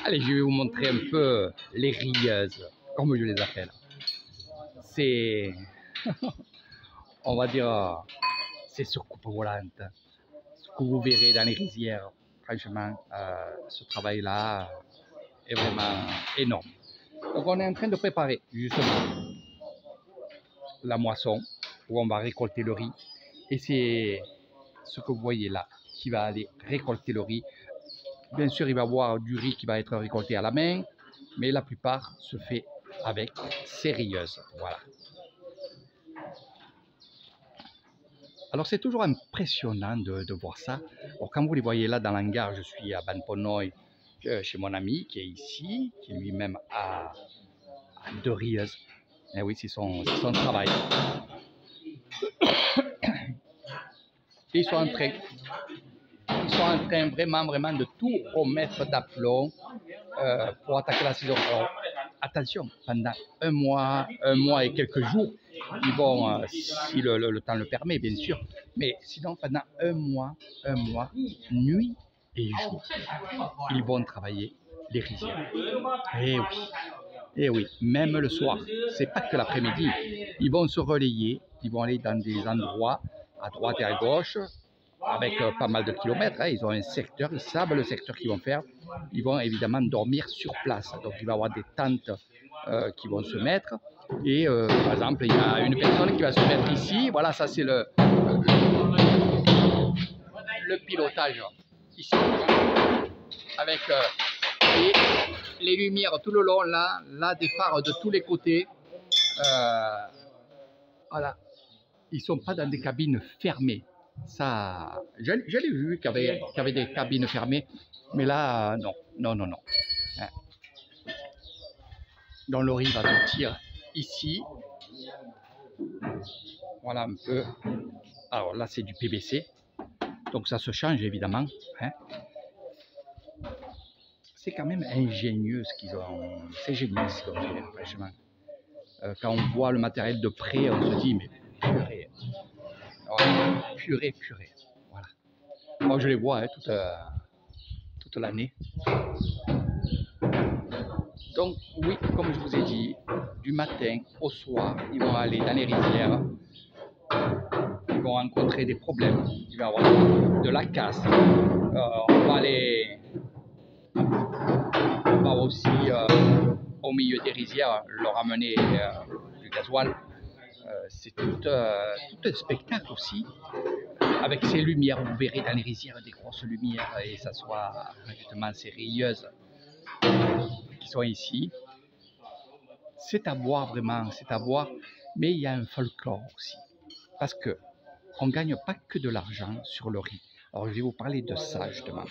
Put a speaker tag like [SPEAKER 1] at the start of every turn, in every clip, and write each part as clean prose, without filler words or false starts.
[SPEAKER 1] Allez, je vais vous montrer un peu les rieuses, comme je les appelle. C'est, on va dire, c'est sur coupe volante. Ce que vous verrez dans les rizières, franchement, ce travail-là est vraiment énorme. Donc on est en train de préparer justement la moisson où on va récolter le riz. Et c'est ce que vous voyez là qui va aller récolter le riz. Bien sûr, il va y avoir du riz qui va être récolté à la main, mais la plupart se fait avec ces rieuses. Voilà. Alors c'est toujours impressionnant de voir ça. Alors, quand vous les voyez là dans l'hangar, je suis à Banponoy chez mon ami qui est ici, qui lui-même a 2 rieuses. Et oui, c'est son travail. Et ils sont en train vraiment de tout remettre d'aplomb pour attaquer la saison. Alors, attention, pendant un mois et quelques jours, ils vont, si le temps le permet, bien sûr, mais sinon pendant un mois, nuit et jour, ils vont travailler les rizières. Et oui, même le soir, c'est pas que l'après-midi, ils vont se relayer, ils vont aller dans des endroits à droite et à gauche, avec pas mal de kilomètres, hein. Ils ont un secteur, ils savent le secteur qu'ils vont faire. Ils vont évidemment dormir sur place. Donc il va y avoir des tentes qui vont se mettre. Et par exemple, il y a une personne qui va se mettre ici. Voilà, ça c'est le pilotage ici. Avec les lumières tout le long, là des phares de tous les côtés. Voilà. Ils ne sont pas dans des cabines fermées. Ça, je l'ai vu qu'il y avait des cabines fermées, mais là, non. Hein. Donc le riz va sortir ici. Voilà un peu. Alors là, c'est du PVC. Donc ça se change évidemment. Hein. C'est quand même ingénieux ce qu'ils ont. C'est génial ce qu'ils ont fait, franchement. Quand on voit le matériel de près, on se dit, mais purée. Alors, purée. Voilà. Moi, je les vois hein, toute l'année. Donc, oui, comme je vous ai dit, du matin au soir, ils vont aller dans les rizières. Ils vont rencontrer des problèmes. Il va y avoir de la casse. On va aussi, au milieu des rizières, leur amener du gasoil. C'est tout un spectacle aussi. Avec ces lumières, vous verrez dans les rizières des grosses lumières et ça soit justement ces rieuses qui sont ici. C'est à voir vraiment, c'est à voir, mais il y a un folklore aussi. Parce que on ne gagne pas que de l'argent sur le riz. Alors je vais vous parler de ça justement.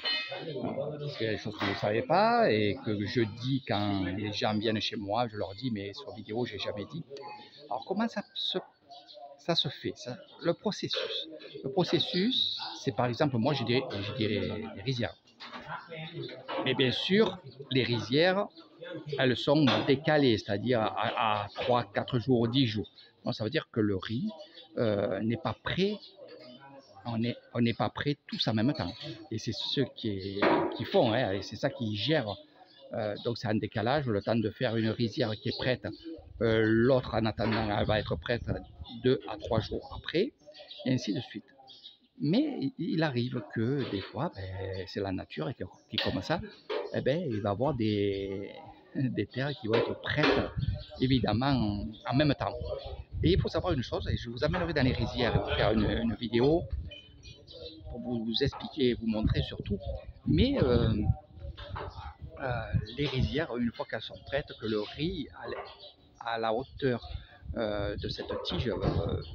[SPEAKER 1] Parce qu'il y a des choses que vous ne savez pas et que je dis quand les gens viennent chez moi, je leur dis, mais sur vidéo, je n'ai jamais dit. Alors comment ça se fait, ça, le processus. Le processus, c'est par exemple, moi j'ai des rizières. Mais bien sûr, les rizières, elles sont décalées, c'est-à-dire à 3, 4 jours, 10 jours. Donc ça veut dire que le riz n'est pas prêt, on n'est pas prêt tous en même temps. Et c'est ceux qui font, hein, et c'est ça qui gère. Donc c'est un décalage, le temps de faire une rizière qui est prête. L'autre en attendant elle va être prête 2 à 3 jours après, et ainsi de suite. Mais il arrive que des fois, c'est la nature qui est comme ça, il va y avoir des terres qui vont être prêtes évidemment en même temps. Et il faut savoir une chose, et je vous amènerai dans les rizières et vous faire une vidéo pour vous expliquer, vous montrer surtout, mais les rizières, une fois qu'elles sont prêtes, que le riz à la hauteur de cette tige,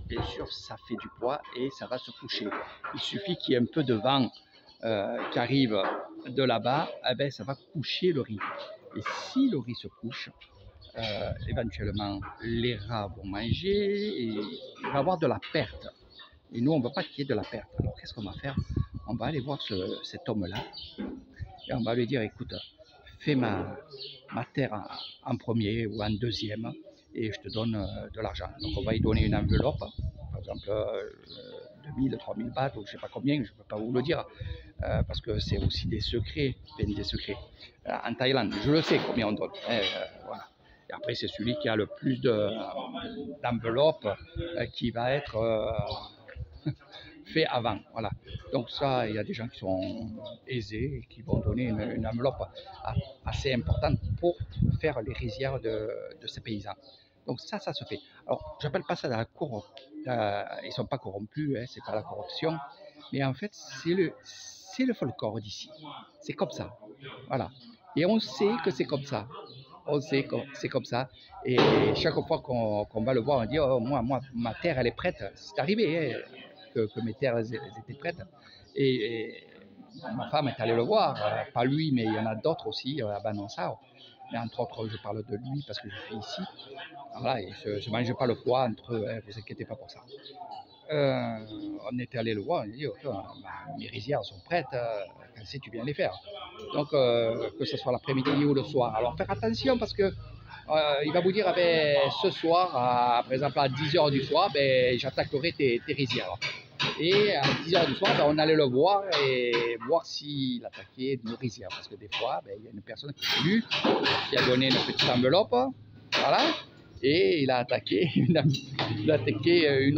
[SPEAKER 1] bien sûr, ça fait du poids et ça va se coucher. Il suffit qu'il y ait un peu de vent qui arrive de là-bas, ça va coucher le riz. Et si le riz se couche, éventuellement, les rats vont manger et il va y avoir de la perte. Et nous, on ne veut pas qu'il y ait de la perte. Alors, qu'est-ce qu'on va faire? On va aller voir cet homme-là et on va lui dire, écoute, fais ma terre en premier ou en deuxième et je te donne de l'argent. Donc on va lui donner une enveloppe, par exemple 2000, 3000 bahts, ou je ne sais pas combien, je ne peux pas vous le dire, parce que c'est aussi des secrets, des secrets. En Thaïlande, je le sais combien on donne. Voilà. Et après, c'est celui qui a le plus d'enveloppes qui va être fait avant. Voilà. Donc ça, il y a des gens qui sont aisés et qui vont donner une enveloppe assez importante pour faire les rizières de ces paysans. Donc ça se fait. Alors, j'appelle pas ça de la corruption. Ils sont pas corrompus, hein, c'est pas la corruption. Mais en fait, c'est le folklore d'ici. C'est comme ça. Voilà. Et on sait que c'est comme ça. On sait que c'est comme ça. Et chaque fois qu'on va le voir, on dit oh, moi, ma terre, elle est prête. C'est arrivé hein, que mes terres elles étaient prêtes. Et ma femme est allée le voir. Pas lui, mais il y en a d'autres aussi à Banansao. Mais entre autres, je parle de lui parce que je suis ici. Voilà, et je ne mange pas le foie entre eux, hein, vous inquiétez pas pour ça. On était allé le voir, on a dit, mes rizières sont prêtes, quand c'est tu viens les faire. Donc, que ce soit l'après-midi ou le soir. Alors, faire attention parce que il va vous dire, ce soir, par exemple à 10h du soir, j'attaquerai tes rizières. Et à 10h du soir, on allait le voir et voir s'il attaquait nos rizières. Parce que des fois, il y a une personne qui est venue, qui a donné une petite enveloppe, voilà, et il a attaqué une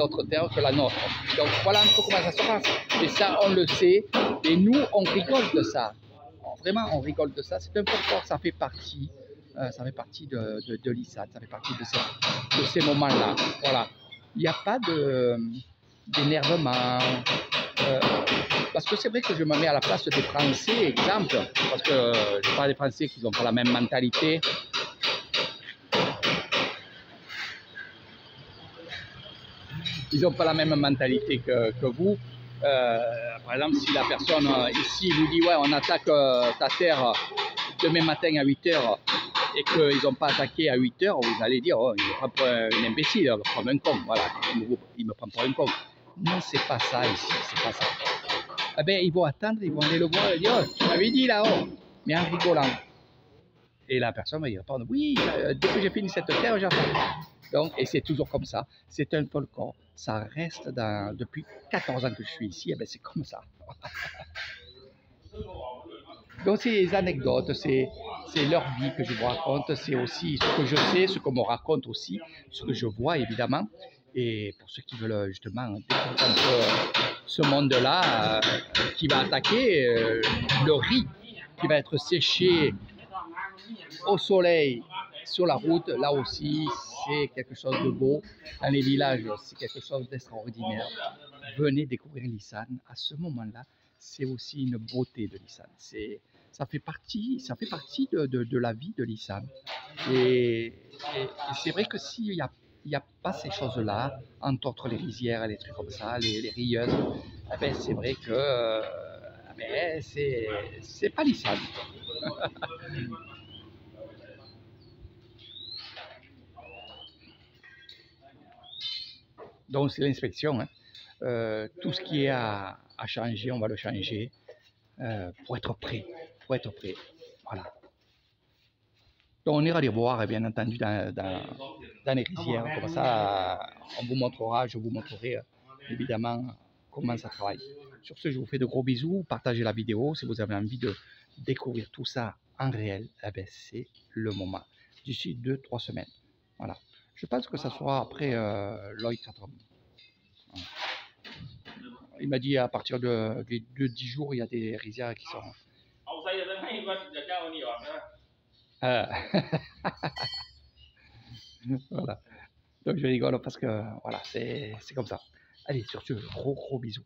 [SPEAKER 1] autre terre que la nôtre. Donc voilà un peu comment ça se passe. Et ça, on le sait. Et nous, on rigole de ça. Vraiment, on rigole de ça. C'est un folklore, ça fait partie. Ça fait partie de l'ISAT, ça fait partie de ces moments-là. Voilà. Il n'y a pas d'énervement. Parce que c'est vrai que je me mets à la place des Français, exemple, parce que je parle des Français qui n'ont pas la même mentalité. Ils n'ont pas la même mentalité que vous. Par exemple, si la personne ici vous dit ouais, on attaque ta terre demain matin à 8h et qu'ils n'ont pas attaqué à 8h, vous allez dire oh, il me prend pour un imbécile, il me prend un con. Voilà, il me prend pour un con. Non, c'est pas ça ici, c'est pas ça. Eh bien, ils vont attendre, ils vont aller le voir et dire oh, tu m'avais dit là-haut, mais en rigolant. Et la personne va y répondre oui, dès que j'ai fini cette terre, j'attends. Donc, et c'est toujours comme ça, c'est un folklore, ça reste depuis 14 ans que je suis ici, c'est comme ça. Donc c'est les anecdotes, c'est leur vie que je vous raconte, c'est aussi ce que je sais, ce qu'on me raconte aussi, ce que je vois évidemment. Et pour ceux qui veulent justement découvrir un peu ce monde-là, qui va attaquer le riz, qui va être séché au soleil, sur la route, là aussi, c'est quelque chose de beau. Dans les villages, c'est quelque chose d'extraordinaire. Venez découvrir l'Isan. À ce moment-là, c'est aussi une beauté de l'Isan. Ça fait partie de la vie de l'Isan. Et c'est vrai que s'il n'y a pas ces choses-là, entre autres les rizières, les trucs comme ça, les rieuses, c'est vrai que c'est pas l'Isan. Donc c'est l'inspection. Hein. Tout ce qui est à changer, on va le changer pour être prêt. Voilà. Donc on ira les voir, bien entendu, dans les rizières. Comme ça, on vous montrera, je vous montrerai évidemment comment ça travaille. Sur ce, je vous fais de gros bisous. Partagez la vidéo si vous avez envie de découvrir tout ça en réel. C'est le moment. D'ici 2-3 semaines. Voilà. Je pense que ça sera après Lloyd 80. Il m'a dit à partir de 10 jours, il y a des rizières qui sont. Voilà. Donc je rigole parce que voilà, c'est comme ça. Allez, sur ce, gros bisous.